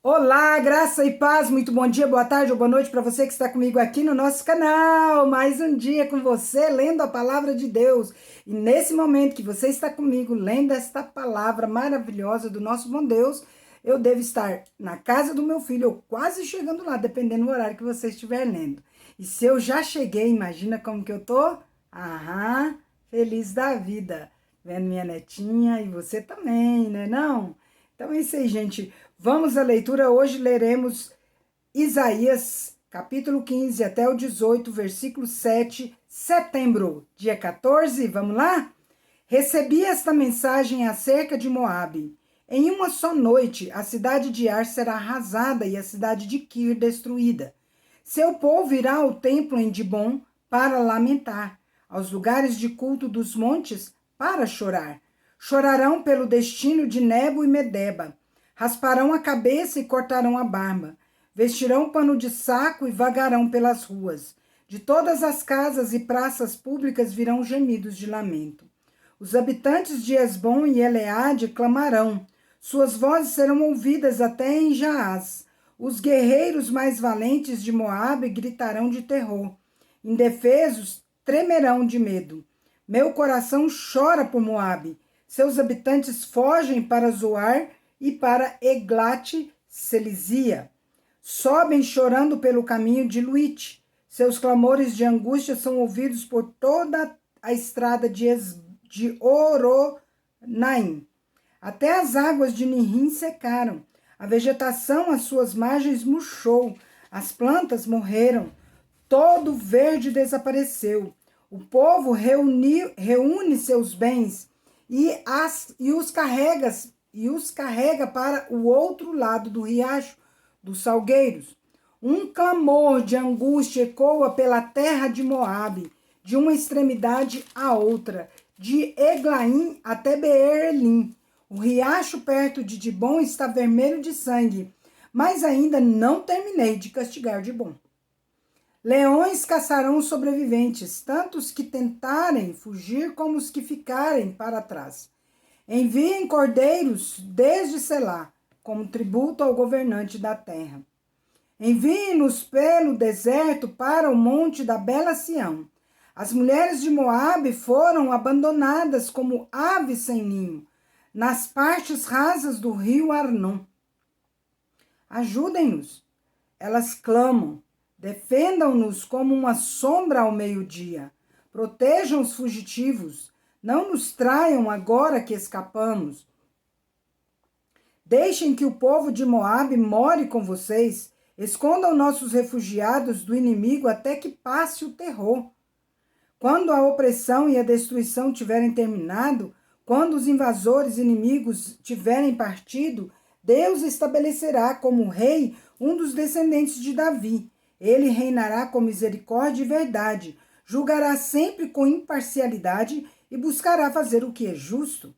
Olá, graça e paz, muito bom dia, boa tarde ou boa noite para você que está comigo aqui no nosso canal. Mais um dia com você, lendo a palavra de Deus. E nesse momento que você está comigo, lendo esta palavra maravilhosa do nosso bom Deus, eu devo estar na casa do meu filho, ou quase chegando lá, dependendo do horário que você estiver lendo. E se eu já cheguei, imagina como que eu tô? Aham, feliz da vida, vendo minha netinha e você também, né não? Então é isso aí, gente. Vamos à leitura. Hoje leremos Isaías, capítulo 15 até o 18, versículo 7, setembro, dia 14. Vamos lá? Recebi esta mensagem acerca de Moabe. Em uma só noite, a cidade de Ar será arrasada e a cidade de Quir destruída. Seu povo irá ao templo em Dibom para lamentar, aos lugares de culto dos montes para chorar. Chorarão pelo destino de Nebo e Medeba. Rasparão a cabeça e cortarão a barba. Vestirão pano de saco e vagarão pelas ruas. De todas as casas e praças públicas virão gemidos de lamento. Os habitantes de Esbom e Eleade clamarão. Suas vozes serão ouvidas até em Jaaz. Os guerreiros mais valentes de Moabe gritarão de terror. Indefesos tremerão de medo. Meu coração chora por Moabe. Seus habitantes fogem para Zoar e para Eglat-Selizia. Sobem chorando pelo caminho de Luite. Seus clamores de angústia são ouvidos por toda a estrada de Oronaim. Até as águas de Nihim secaram. A vegetação às suas margens murchou. As plantas morreram. Todo o verde desapareceu. O povo reúne seus bens e os carrega para o outro lado do riacho, dos salgueiros. Um clamor de angústia ecoa pela terra de Moabe, de uma extremidade à outra, de Eglaim até Beer-Elim. O riacho perto de Dibom está vermelho de sangue, mas ainda não terminei de castigar Dibom. Leões caçarão os sobreviventes, tanto os que tentarem fugir como os que ficarem para trás. Enviem cordeiros desde Selá, como tributo ao governante da terra. Enviem-nos pelo deserto para o monte da bela Sião. As mulheres de Moabe foram abandonadas como aves sem ninho, nas partes rasas do rio Arnon. Ajudem-nos, elas clamam. Defendam-nos como uma sombra ao meio-dia. Protejam os fugitivos. Não nos traiam agora que escapamos. Deixem que o povo de Moabe more com vocês. Escondam nossos refugiados do inimigo até que passe o terror. Quando a opressão e a destruição tiverem terminado, quando os invasores inimigos tiverem partido, Deus estabelecerá como rei um dos descendentes de Davi. Ele reinará com misericórdia e verdade, julgará sempre com imparcialidade e buscará fazer o que é justo.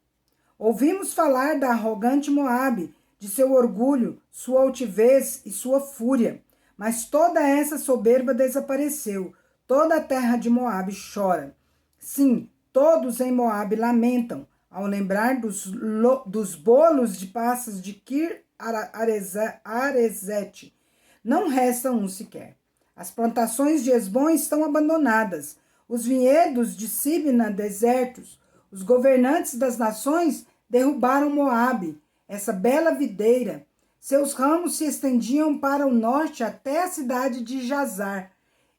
Ouvimos falar da arrogante Moabe, de seu orgulho, sua altivez e sua fúria, mas toda essa soberba desapareceu, toda a terra de Moabe chora. Sim, todos em Moabe lamentam, ao lembrar dos bolos de passas de Kir-Arezete. Não resta um sequer. As plantações de Esbom estão abandonadas, os vinhedos de Sibna desertos. Os governantes das nações derrubaram Moabe, essa bela videira. Seus ramos se estendiam para o norte até a cidade de Jazar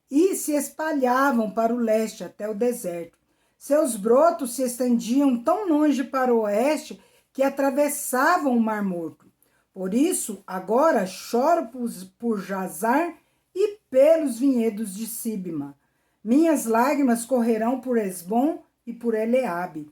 e se espalhavam para o leste até o deserto. Seus brotos se estendiam tão longe para o oeste que atravessavam o Mar Morto. Por isso, agora choro por Jazar e pelos vinhedos de Sibma. Minhas lágrimas correrão por Esbom e por Eleale.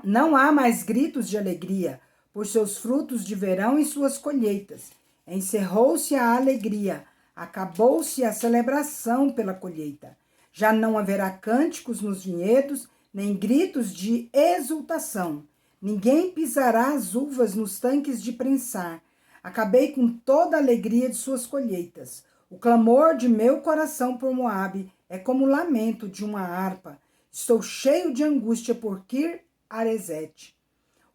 Não há mais gritos de alegria por seus frutos de verão e suas colheitas. Encerrou-se a alegria, acabou-se a celebração pela colheita. Já não haverá cânticos nos vinhedos, nem gritos de exultação. Ninguém pisará as uvas nos tanques de prensar. Acabei com toda a alegria de suas colheitas. O clamor de meu coração por Moabe é como o lamento de uma harpa. Estou cheio de angústia por Kir-Arezete.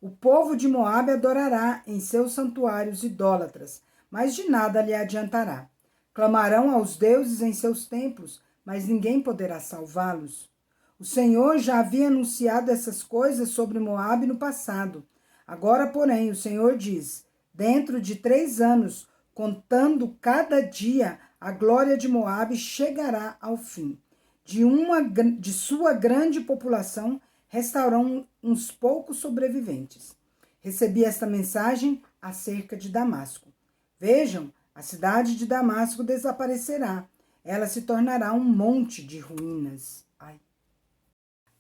O povo de Moabe adorará em seus santuários idólatras, mas de nada lhe adiantará. Clamarão aos deuses em seus templos, mas ninguém poderá salvá-los. O Senhor já havia anunciado essas coisas sobre Moabe no passado. Agora, porém, o Senhor diz: dentro de 3 anos, contando cada dia, a glória de Moabe chegará ao fim. De sua grande população, restarão uns poucos sobreviventes. Recebi esta mensagem acerca de Damasco. Vejam, a cidade de Damasco desaparecerá. Ela se tornará um monte de ruínas.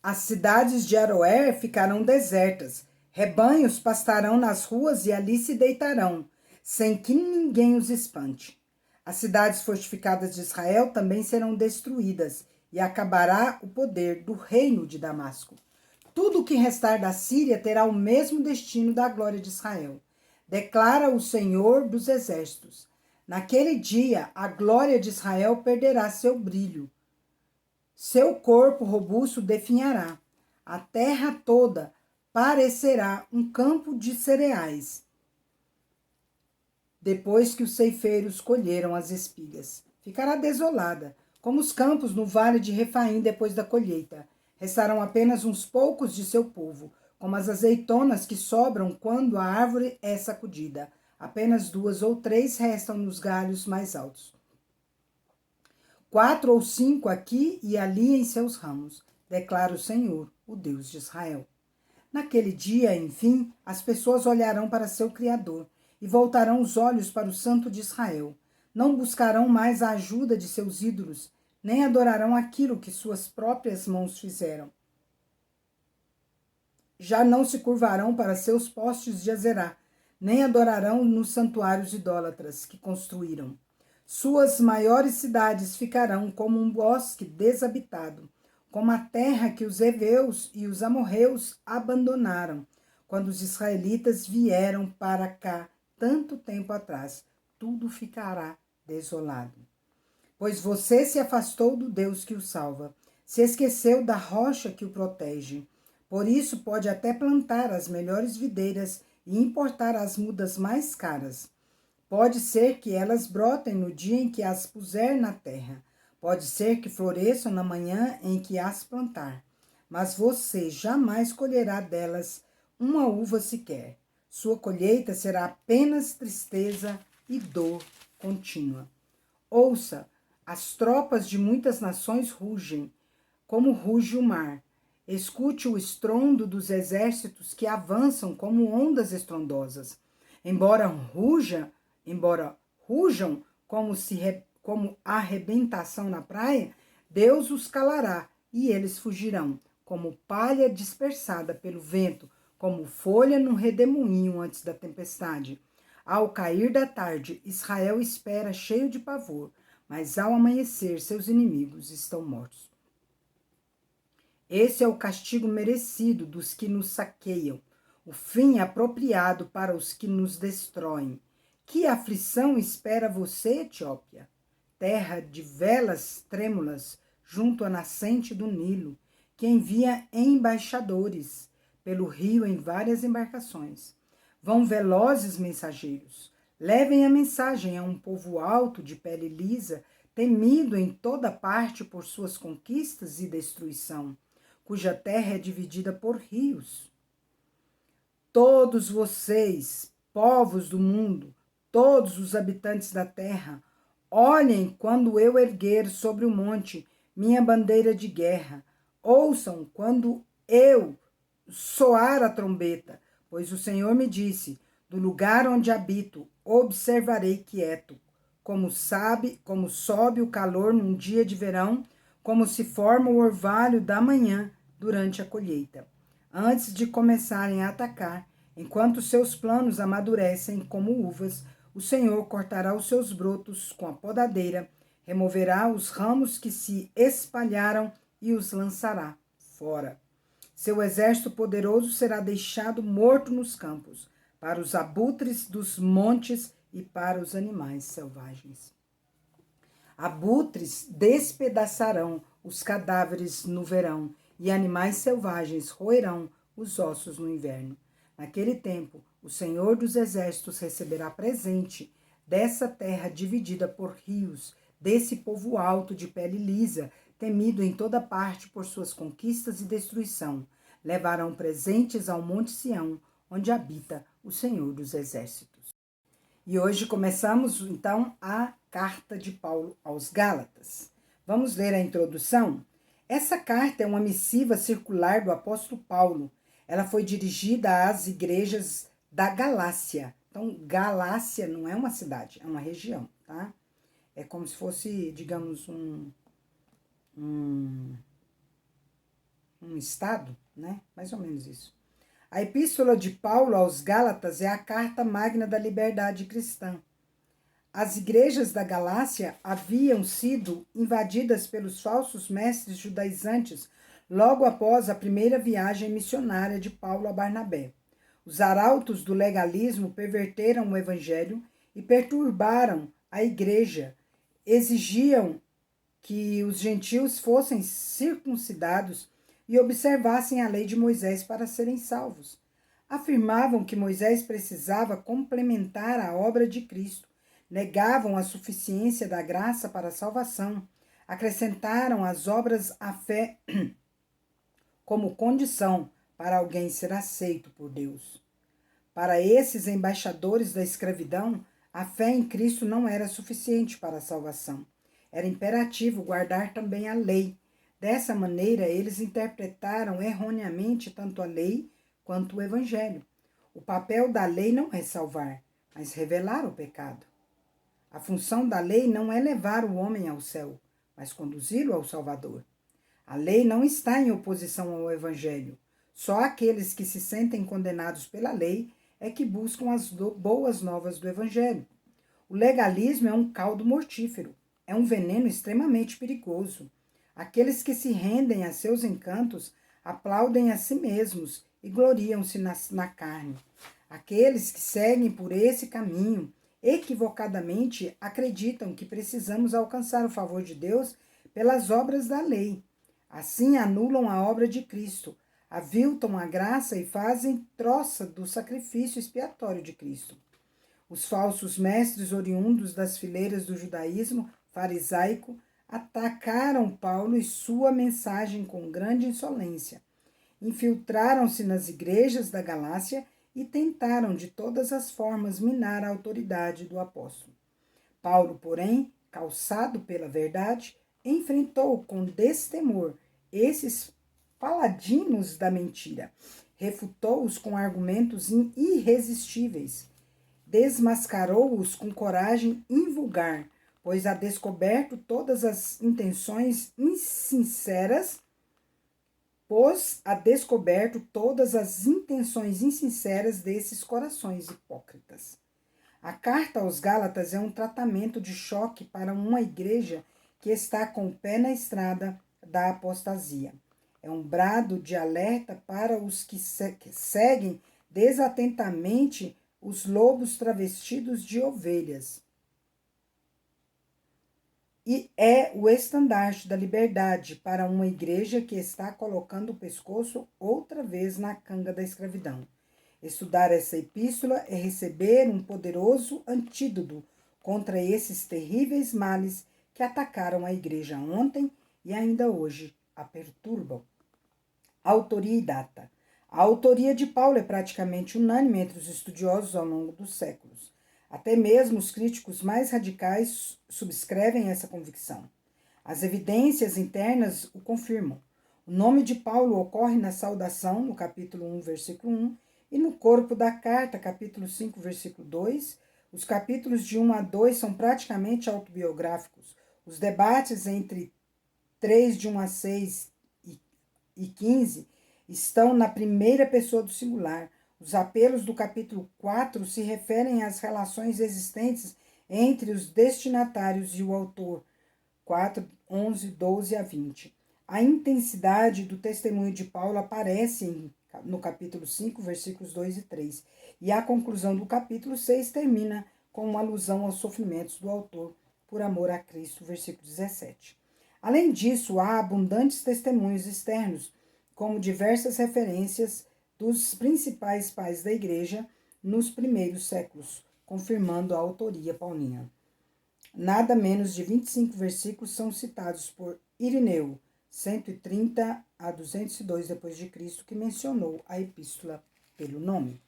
As cidades de Aroer ficarão desertas. Rebanhos pastarão nas ruas e ali se deitarão, sem que ninguém os espante. As cidades fortificadas de Israel também serão destruídas, e acabará o poder do reino de Damasco. Tudo o que restar da Síria terá o mesmo destino da glória de Israel, declara o Senhor dos Exércitos. Naquele dia, a glória de Israel perderá seu brilho. Seu corpo robusto definhará. A terra toda parecerá um campo de cereais, depois que os ceifeiros colheram as espigas. Ficará desolada, como os campos no vale de Refaim depois da colheita. Restarão apenas uns poucos de seu povo, como as azeitonas que sobram quando a árvore é sacudida. Apenas 2 ou 3 restam nos galhos mais altos. 4 ou 5 aqui e ali em seus ramos, declara o Senhor, o Deus de Israel. Naquele dia, enfim, as pessoas olharão para seu Criador e voltarão os olhos para o Santo de Israel. Não buscarão mais a ajuda de seus ídolos, nem adorarão aquilo que suas próprias mãos fizeram. Já não se curvarão para seus postes de Azerá, nem adorarão nos santuários idólatras que construíram. Suas maiores cidades ficarão como um bosque desabitado, como a terra que os heveus e os amorreus abandonaram, quando os israelitas vieram para cá tanto tempo atrás. Tudo ficará desolado. Pois você se afastou do Deus que o salva, se esqueceu da rocha que o protege. Por isso pode até plantar as melhores videiras e importar as mudas mais caras. Pode ser que elas brotem no dia em que as puser na terra. Pode ser que floresçam na manhã em que as plantar. Mas você jamais colherá delas uma uva sequer. Sua colheita será apenas tristeza e dor contínua. Ouça, as tropas de muitas nações rugem, como ruge o mar. Escute o estrondo dos exércitos que avançam como ondas estrondosas. Embora rujam como arrebentação na praia, Deus os calará e eles fugirão, como palha dispersada pelo vento, como folha num redemoinho antes da tempestade. Ao cair da tarde, Israel espera cheio de pavor, mas ao amanhecer seus inimigos estão mortos. Esse é o castigo merecido dos que nos saqueiam, o fim apropriado para os que nos destroem. Que aflição espera você, Etiópia? Terra de velas trêmulas junto à nascente do Nilo, que envia embaixadores pelo rio em várias embarcações. Vão velozes mensageiros, levem a mensagem a um povo alto de pele lisa, temido em toda parte por suas conquistas e destruição, cuja terra é dividida por rios. Todos vocês, povos do mundo, todos os habitantes da terra, olhem quando eu erguer sobre o monte minha bandeira de guerra. Ouçam quando eu soar a trombeta, pois o Senhor me disse: do lugar onde habito, observarei quieto, como sobe o calor num dia de verão, como se forma o orvalho da manhã durante a colheita. Antes de começarem a atacar, enquanto seus planos amadurecem como uvas, o Senhor cortará os seus brotos com a podadeira, removerá os ramos que se espalharam e os lançará fora. Seu exército poderoso será deixado morto nos campos, para os abutres dos montes e para os animais selvagens. Abutres despedaçarão os cadáveres no verão, e animais selvagens roerão os ossos no inverno. Naquele tempo, o Senhor dos Exércitos receberá presente dessa terra dividida por rios, desse povo alto de pele lisa, temido em toda parte por suas conquistas e destruição. Levarão presentes ao Monte Sião, onde habita o Senhor dos Exércitos. E hoje começamos, então, a carta de Paulo aos Gálatas. Vamos ler a introdução? Essa carta é uma missiva circular do apóstolo Paulo. Ela foi dirigida às igrejas da Galácia. Então, Galácia não é uma cidade, é uma região, tá? É como se fosse, digamos, um estado, né? Mais ou menos isso. A epístola de Paulo aos Gálatas é a carta magna da liberdade cristã. As igrejas da Galácia haviam sido invadidas pelos falsos mestres judaizantes logo após a primeira viagem missionária de Paulo a Barnabé. Os arautos do legalismo perverteram o evangelho e perturbaram a igreja. Exigiam que os gentios fossem circuncidados e observassem a lei de Moisés para serem salvos. Afirmavam que Moisés precisava complementar a obra de Cristo, negavam a suficiência da graça para a salvação, acrescentaram as obras à fé como condição para alguém ser aceito por Deus. Para esses embaixadores da escravidão, a fé em Cristo não era suficiente para a salvação. Era imperativo guardar também a lei. Dessa maneira, eles interpretaram erroneamente tanto a lei quanto o evangelho. O papel da lei não é salvar, mas revelar o pecado. A função da lei não é levar o homem ao céu, mas conduzi-lo ao Salvador. A lei não está em oposição ao evangelho. Só aqueles que se sentem condenados pela lei é que buscam as boas novas do evangelho. O legalismo é um caldo mortífero, é um veneno extremamente perigoso. Aqueles que se rendem a seus encantos aplaudem a si mesmos e gloriam-se na carne. Aqueles que seguem por esse caminho, equivocadamente, acreditam que precisamos alcançar o favor de Deus pelas obras da lei. Assim, anulam a obra de Cristo, aviltam a graça e fazem troça do sacrifício expiatório de Cristo. Os falsos mestres oriundos das fileiras do judaísmo farisaico atacaram Paulo e sua mensagem com grande insolência. Infiltraram-se nas igrejas da Galácia e tentaram de todas as formas minar a autoridade do apóstolo. Paulo, porém, calçado pela verdade, enfrentou com destemor esses paladinos da mentira, refutou-os com argumentos irresistíveis, desmascarou-os com coragem invulgar, pois a descoberto todas as intenções insinceras desses corações hipócritas. A carta aos Gálatas é um tratamento de choque para uma igreja que está com o pé na estrada da apostasia. É um brado de alerta para os que seguem desatentamente os lobos travestidos de ovelhas. E é o estandarte da liberdade para uma igreja que está colocando o pescoço outra vez na canga da escravidão. Estudar essa epístola é receber um poderoso antídoto contra esses terríveis males que atacaram a igreja ontem e ainda hoje a perturbam. Autoria e data. A autoria de Paulo é praticamente unânime entre os estudiosos ao longo dos séculos. Até mesmo os críticos mais radicais subscrevem essa convicção. As evidências internas o confirmam. O nome de Paulo ocorre na saudação, no capítulo 1, versículo 1, e no corpo da carta, capítulo 5, versículo 2. Os capítulos de 1 a 2 são praticamente autobiográficos. Os debates entre 3, de 1 a 6 e 15, estão na primeira pessoa do singular. Os apelos do capítulo 4 se referem às relações existentes entre os destinatários e o autor, 4, 11, 12 a 20. A intensidade do testemunho de Paulo aparece no capítulo 5, versículos 2 e 3. E a conclusão do capítulo 6 termina com uma alusão aos sofrimentos do autor por amor a Cristo, versículo 17. Além disso, há abundantes testemunhos externos, como diversas referências dos principais pais da igreja nos primeiros séculos, confirmando a autoria paulina. Nada menos de 25 versículos são citados por Irineu, 130 a 202 d.C., que mencionou a epístola pelo nome.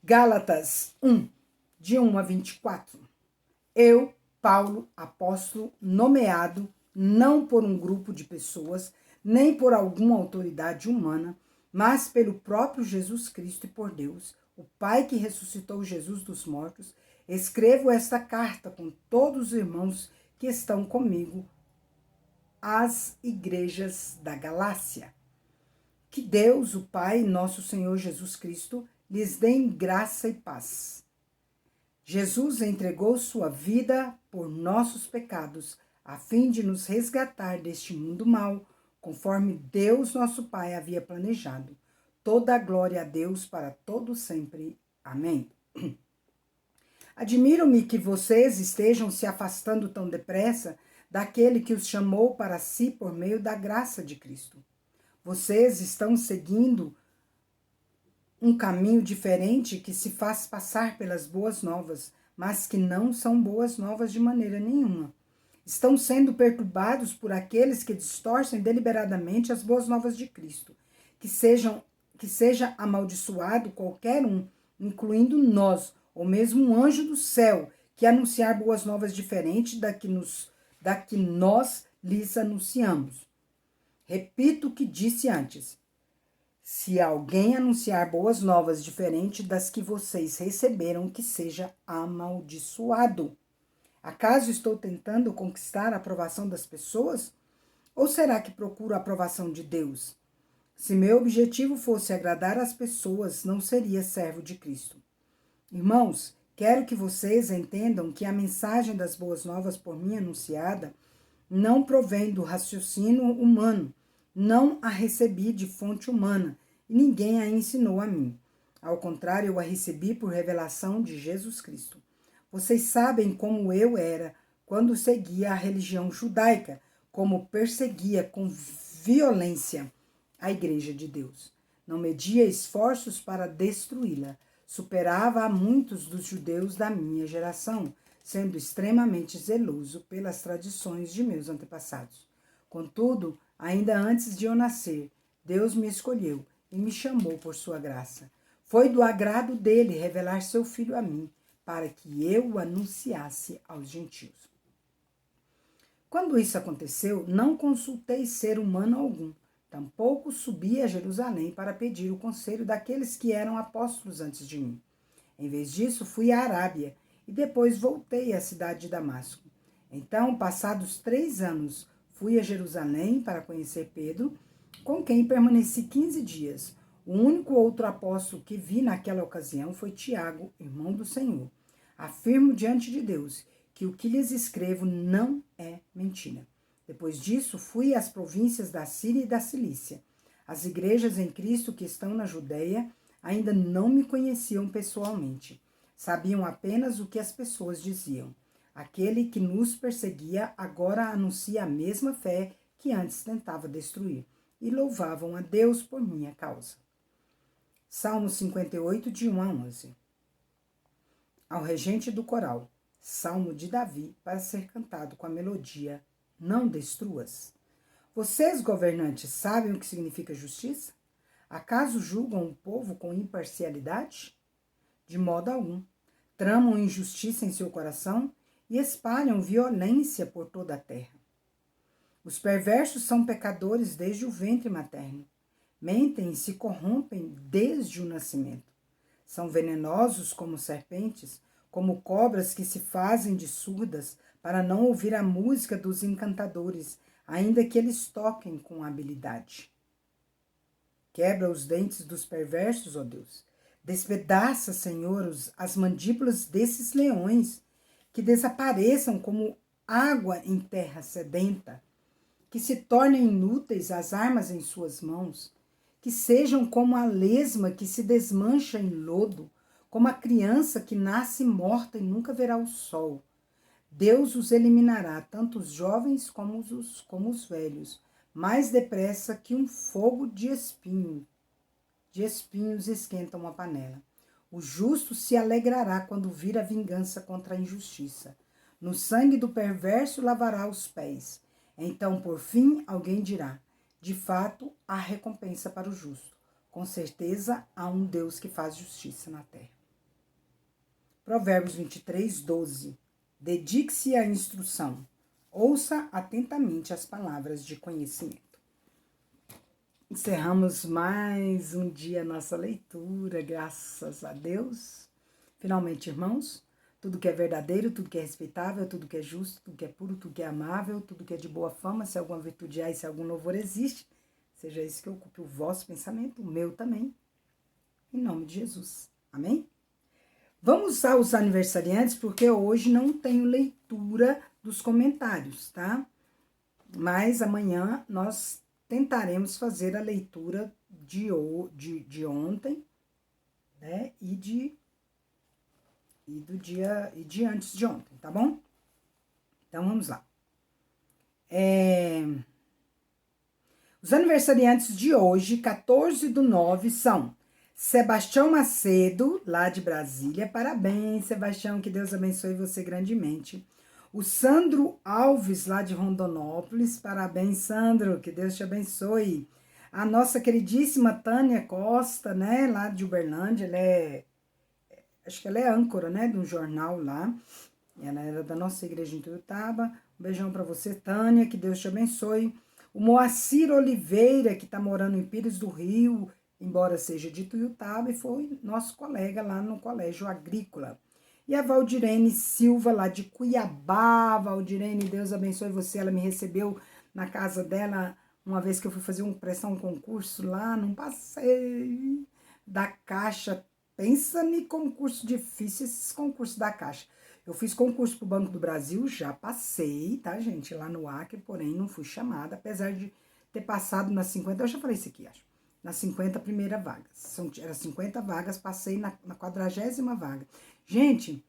Gálatas 1, de 1 a 24. Eu, Paulo, apóstolo, nomeado não por um grupo de pessoas, nem por alguma autoridade humana, mas pelo próprio Jesus Cristo e por Deus, o Pai que ressuscitou Jesus dos mortos, escrevo esta carta com todos os irmãos que estão comigo às igrejas da Galácia. Que Deus, o Pai, nosso Senhor Jesus Cristo, lhes dê graça e paz. Jesus entregou sua vida por nossos pecados, a fim de nos resgatar deste mundo mau, conforme Deus, nosso Pai, havia planejado. Toda a glória a Deus para todo sempre. Amém. Admiro-me que vocês estejam se afastando tão depressa daquele que os chamou para si por meio da graça de Cristo. Vocês estão seguindo um caminho diferente que se faz passar pelas boas novas, mas que não são boas novas de maneira nenhuma. Estão sendo perturbados por aqueles que distorcem deliberadamente as boas novas de Cristo. Que seja amaldiçoado qualquer um, incluindo nós, ou mesmo um anjo do céu, que anunciar boas novas diferentes da que nós lhes anunciamos. Repito o que disse antes. Se alguém anunciar boas novas diferentes das que vocês receberam, que seja amaldiçoado. Acaso estou tentando conquistar a aprovação das pessoas? Ou será que procuro a aprovação de Deus? Se meu objetivo fosse agradar as pessoas, não seria servo de Cristo. Irmãos, quero que vocês entendam que a mensagem das boas novas por mim anunciada não provém do raciocínio humano, não a recebi de fonte humana, e ninguém a ensinou a mim. Ao contrário, eu a recebi por revelação de Jesus Cristo. Vocês sabem como eu era quando seguia a religião judaica, como perseguia com violência a igreja de Deus. Não media esforços para destruí-la. Superava a muitos dos judeus da minha geração, sendo extremamente zeloso pelas tradições de meus antepassados. Contudo, ainda antes de eu nascer, Deus me escolheu e me chamou por sua graça. Foi do agrado dele revelar seu filho a mim, para que eu o anunciasse aos gentios. Quando isso aconteceu, não consultei ser humano algum, tampouco subi a Jerusalém para pedir o conselho daqueles que eram apóstolos antes de mim. Em vez disso, fui à Arábia e depois voltei à cidade de Damasco. Então, passados 3 anos, fui a Jerusalém para conhecer Pedro, com quem permaneci 15 dias. O único outro apóstolo que vi naquela ocasião foi Tiago, irmão do Senhor. Afirmo diante de Deus que o que lhes escrevo não é mentira. Depois disso, fui às províncias da Síria e da Cilícia. As igrejas em Cristo que estão na Judeia ainda não me conheciam pessoalmente. Sabiam apenas o que as pessoas diziam. Aquele que nos perseguia agora anuncia a mesma fé que antes tentava destruir, e louvavam a Deus por minha causa. Salmo 58, de 1 a 11. Ao regente do coral, Salmo de Davi, para ser cantado com a melodia Não Destruas. Vocês, governantes, sabem o que significa justiça? Acaso julgam o povo com imparcialidade? De modo algum. Tramam injustiça em seu coração e espalham violência por toda a terra. Os perversos são pecadores desde o ventre materno. Mentem e se corrompem desde o nascimento. São venenosos como serpentes, como cobras que se fazem de surdas para não ouvir a música dos encantadores, ainda que eles toquem com habilidade. Quebra os dentes dos perversos, ó Deus. Despedaça, Senhor, as mandíbulas desses leões, que desapareçam como água em terra sedenta, que se tornem inúteis as armas em suas mãos, que sejam como a lesma que se desmancha em lodo, como a criança que nasce morta e nunca verá o sol. Deus os eliminará, tanto os jovens como os velhos, mais depressa que um fogo de espinho, de espinhos esquentam a panela. O justo se alegrará quando vir a vingança contra a injustiça. No sangue do perverso lavará os pés. Então, por fim, alguém dirá: de fato, há recompensa para o justo. Com certeza, há um Deus que faz justiça na terra. Provérbios 23, 12. Dedique-se à instrução. Ouça atentamente as palavras de conhecimento. Encerramos mais um dia nossa leitura, graças a Deus. Finalmente, irmãos, tudo que é verdadeiro, tudo que é respeitável, tudo que é justo, tudo que é puro, tudo que é amável, tudo que é de boa fama, se alguma virtude há e se algum louvor existe, seja isso que ocupe o vosso pensamento, o meu também, em nome de Jesus. Amém? Vamos aos aniversariantes, porque hoje não tenho leitura dos comentários, tá? Mas amanhã nós tentaremos fazer a leitura de ontem, né? E de antes de ontem, tá bom? Então vamos lá. Os aniversariantes de hoje, 14/9, são Sebastião Macedo, lá de Brasília. Parabéns, Sebastião, que Deus abençoe você grandemente. O Sandro Alves, lá de Rondonópolis. Parabéns, Sandro, que Deus te abençoe. A nossa queridíssima Tânia Costa, né, lá de Uberlândia, acho que ela é âncora, né, de um jornal lá. Ela era da nossa igreja em Tuiutaba. Um beijão para você, Tânia, que Deus te abençoe. O Moacir Oliveira, que está morando em Pires do Rio, embora seja de Tuiutaba, e foi nosso colega lá no Colégio Agrícola. E a Valdirene Silva, lá de Cuiabá. Valdirene, Deus abençoe você. Ela me recebeu na casa dela uma vez que eu fui prestar um concurso lá, não passei da Caixa. Pensa em concurso difícil, esses concursos da Caixa. Eu fiz concurso para o Banco do Brasil, já passei, tá, gente? Lá no Acre, porém não fui chamada, apesar de ter passado nas 50, eu já falei isso aqui, acho. Nas 50 primeiras vagas. Era 50 vagas, passei na 40ª vaga. Gente,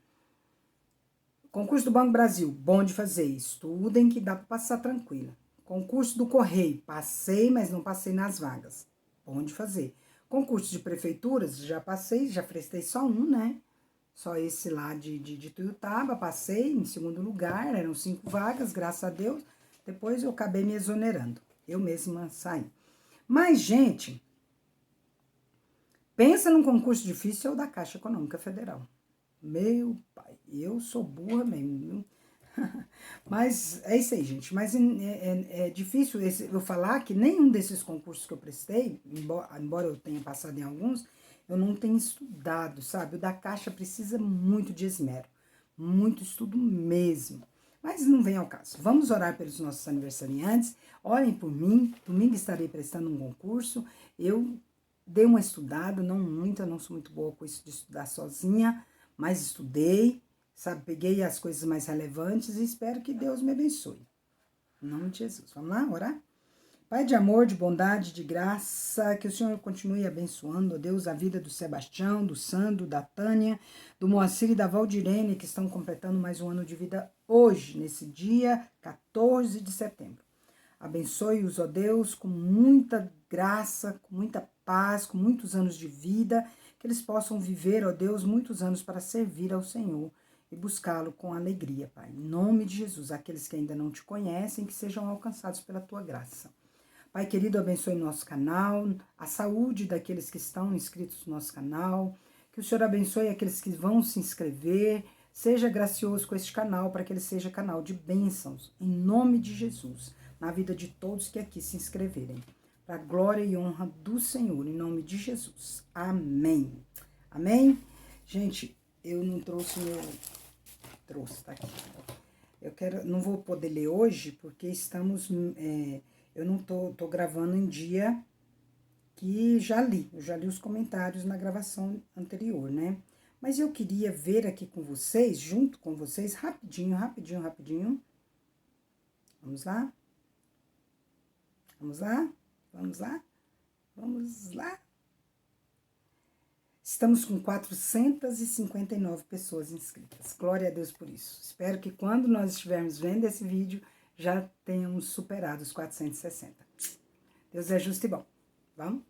concurso do Banco do Brasil, bom de fazer. Estudem que dá para passar tranquila. Concurso do Correio, passei, mas não passei nas vagas. Bom de fazer. Concurso de prefeituras, já passei, já prestei só um, né? Só esse lá de Tuiutaba, passei em segundo lugar, eram 5 vagas, graças a Deus. Depois eu acabei me exonerando. Eu mesma saí. Mas, gente, pensa num concurso difícil, é o da Caixa Econômica Federal. Meu pai, eu sou burra mesmo. Mas é isso aí, gente. Mas é difícil eu falar que nenhum desses concursos que eu prestei, embora eu tenha passado em alguns, eu não tenho estudado, sabe? O da Caixa precisa muito de esmero, muito estudo mesmo. Mas não vem ao caso. Vamos orar pelos nossos aniversariantes. Orem por mim. Domingo estarei prestando um concurso. Eu dei uma estudada, não muito, eu não sou muito boa com isso de estudar sozinha, mas estudei, sabe? Peguei as coisas mais relevantes e espero que Deus me abençoe. Em nome de Jesus. Vamos lá, orar? Pai de amor, de bondade, de graça, que o Senhor continue abençoando, ó Deus, a vida do Sebastião, do Sandro, da Tânia, do Moacir e da Valdirene, que estão completando mais um ano de vida hoje, nesse dia 14 de setembro. Abençoe-os, ó Deus, com muita graça, com muita paz, com muitos anos de vida, que eles possam viver, ó Deus, muitos anos para servir ao Senhor e buscá-lo com alegria, Pai. Em nome de Jesus, aqueles que ainda não te conhecem, que sejam alcançados pela tua graça. Pai querido, abençoe nosso canal, a saúde daqueles que estão inscritos no nosso canal, que o Senhor abençoe aqueles que vão se inscrever, seja gracioso com este canal, para que ele seja canal de bênçãos, em nome de Jesus, na vida de todos que aqui se inscreverem, para a glória e honra do Senhor, em nome de Jesus. Amém. Amém? Gente, eu não trouxe tá aqui. Não vou poder ler hoje, porque estamos... eu não tô gravando em dia que eu já li os comentários na gravação anterior, né? Mas eu queria ver aqui com vocês, junto com vocês, rapidinho. Vamos lá? Estamos com 459 pessoas inscritas. Glória a Deus por isso. Espero que quando nós estivermos vendo esse vídeo, já tenhamos superado os 460. Deus é justo e bom. Vamos?